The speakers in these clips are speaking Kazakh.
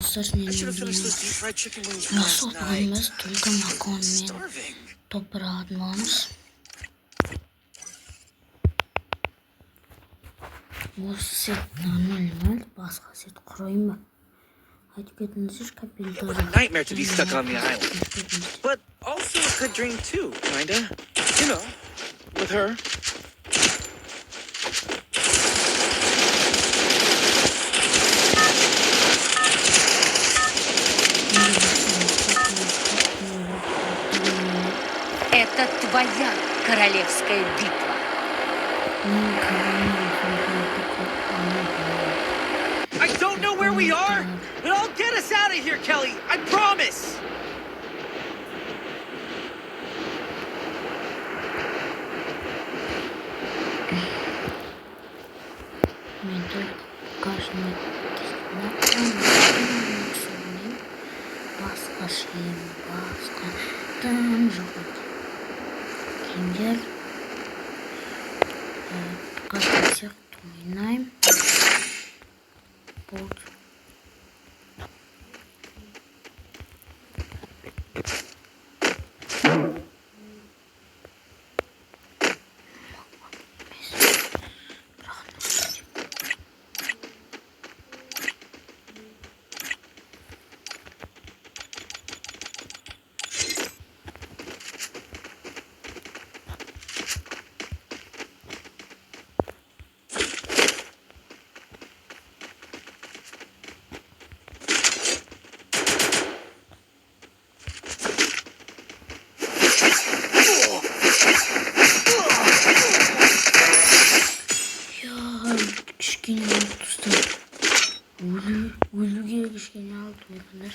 I should have finished those deep fried chicken wings last Nasıl night. olmaz? Только макон мен Starving. топыратмамыз. Осы сет нормально, басқа сет құрайын ба? Айтып кетіңіздер комментарий. Nightmare to be stuck on the island. But also a good dream too, kinda. You know, with her. Это твоя королевская битва. I don't know where we are, but I'll get us out of here, Kelly. I promise. Мен только каждый басқа шейін басқа тым жоқ. Кендер каждый сияқты ойнайым. Болды. Кішкене алып тұстар. Өлуге кішкене алып ойғандар.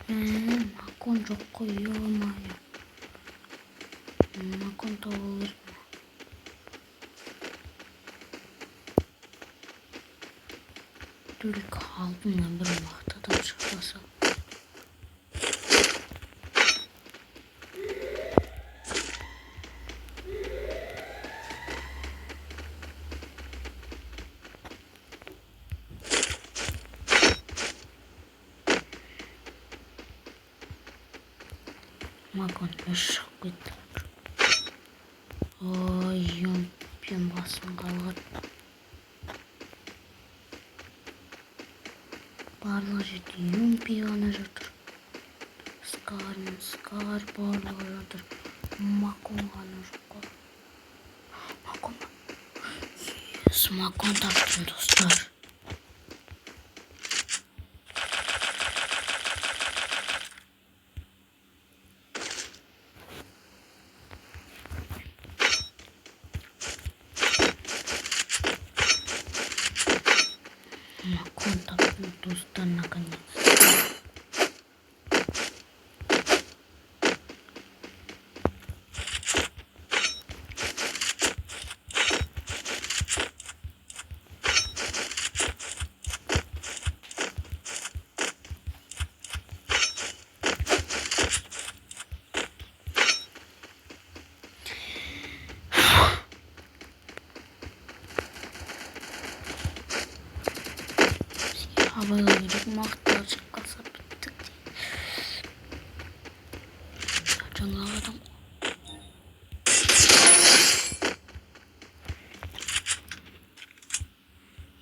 Макон жоқ қой, ё-моё. Макон табылыр. Только алдымнан бір мақтадан шықпаса. Макон шығып кетті. Ой, емпен басым қалған. Барлық жерде емпе ғана жатыр. Скар барлығы жатыр. Макон ғана жоқ қой. Макон. Макон таптым, достар. Макон таптым, достар, наконец. Абайға керек мақтал шыққанса біттік дейді. Жаңа адам.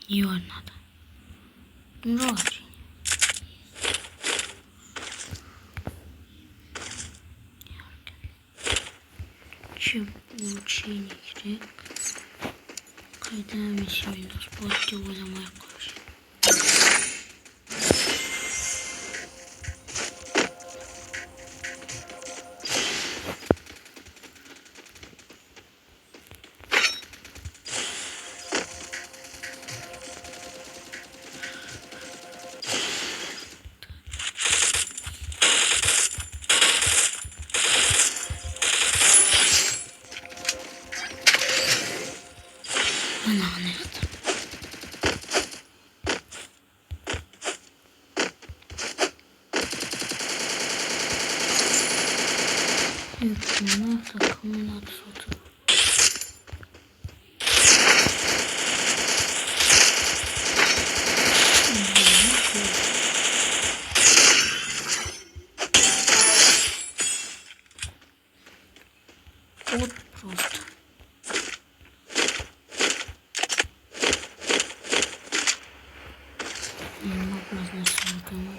Не надо. Ну, очень. Чем улучшение керек? Когда мы сегодня спорте ойламай қойшы. Anladım. Yükleme takımın adı sotu. Вот просто. Не могу назначить кому.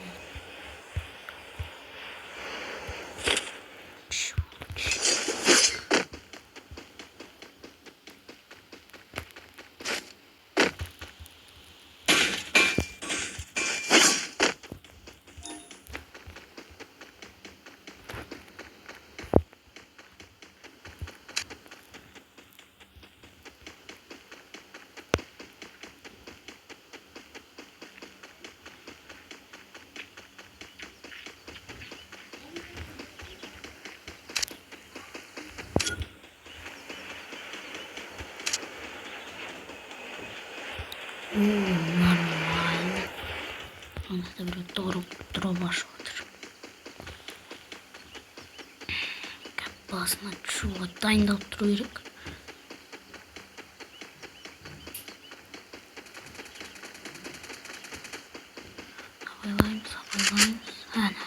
Нормально. Он это берет дробаш отыр. Басына чуға дайындалып тұру керек. Абайлаймыз. Әне.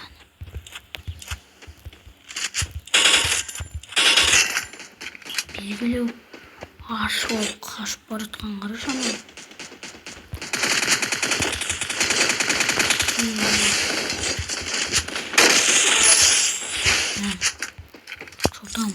Белгілеу ашып қашып бара жатқан қарашы ана. Шолтам.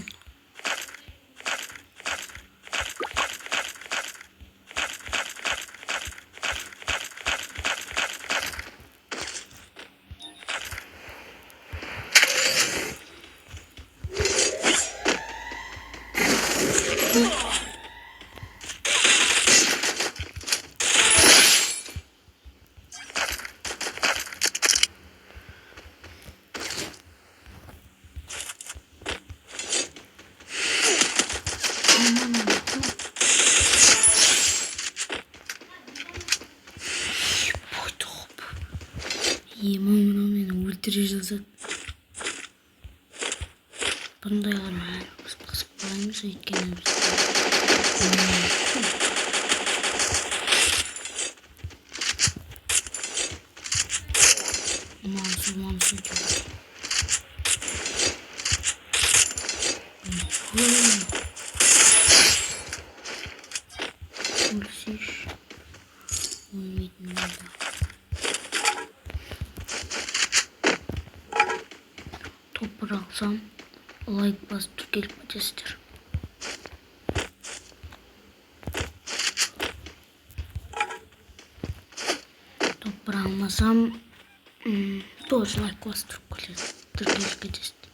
Мені өлтіре жазады. Бұндайлар қысып қалаймыз өйткені мансу өлсеш өлмейтін болды. Топыр алсам, лайк басып тіркеліп кетесіздер. Топыр алмасам, тоже лайк басып тіркеліп кетесіздер.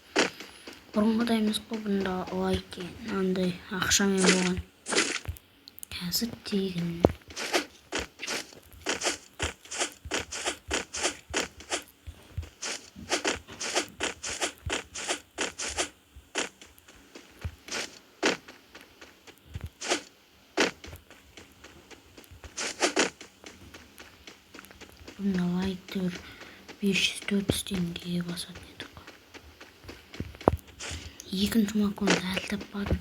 Бұрынғыдай емес қой, бұнда лайк андай ақшамен болған. Қазір тегін. Бұнда лайктер 500-400 теңгеге басады едік. Екінші макронды әлі таппадым.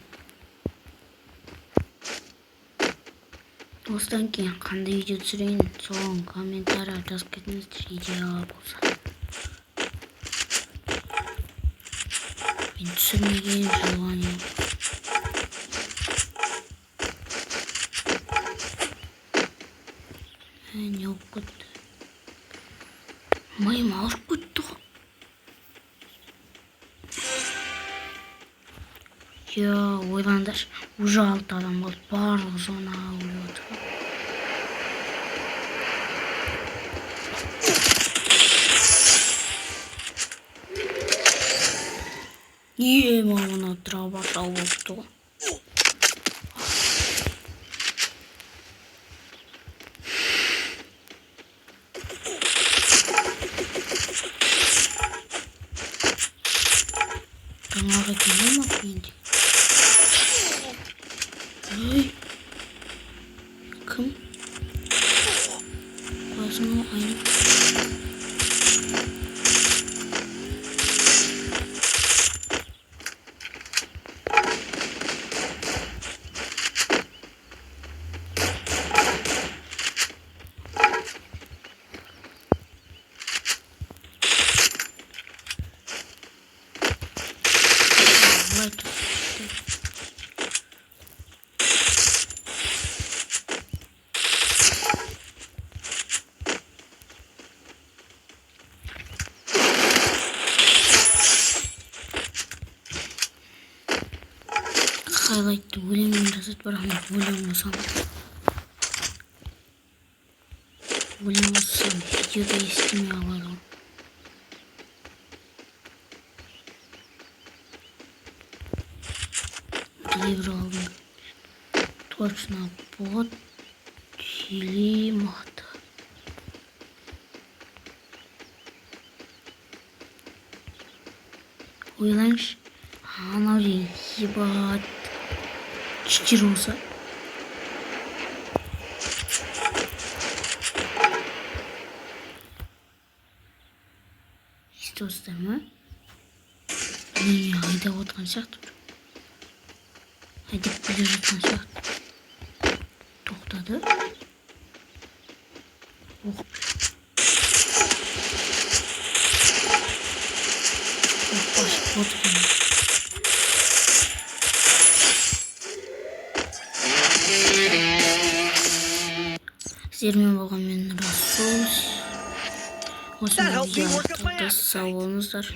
Осыдан кейін қандай видео түсірейін, соған комментария жазып кетіңіздер, идея болса. Мен түсірмеген желание. Не болып кетті. Майым ауырып кетті ғой. Ойлаңдаршы, уже 6 адам болды, барлық зонаға өліп отыр. Мана дробаш алып отыр ғой. Жаңағы келе ма енді? Ой, кім? Қойсың айнып. хайлайтты өлеңмен жазады, бірақ мен өлең болсам видеода естімей алады. Деревер алдым. Точно бот или мат. Ойлаңызшы, анау деген ебат 4 болса. Естосыздар ма? Мен айдап отырған сияқты. Айдап келе жатқан сияқты. Тоқтады. Басып отырған. Сіздермен болған мен Расул. Осындай видео аяқталды. Сау болыңыздар.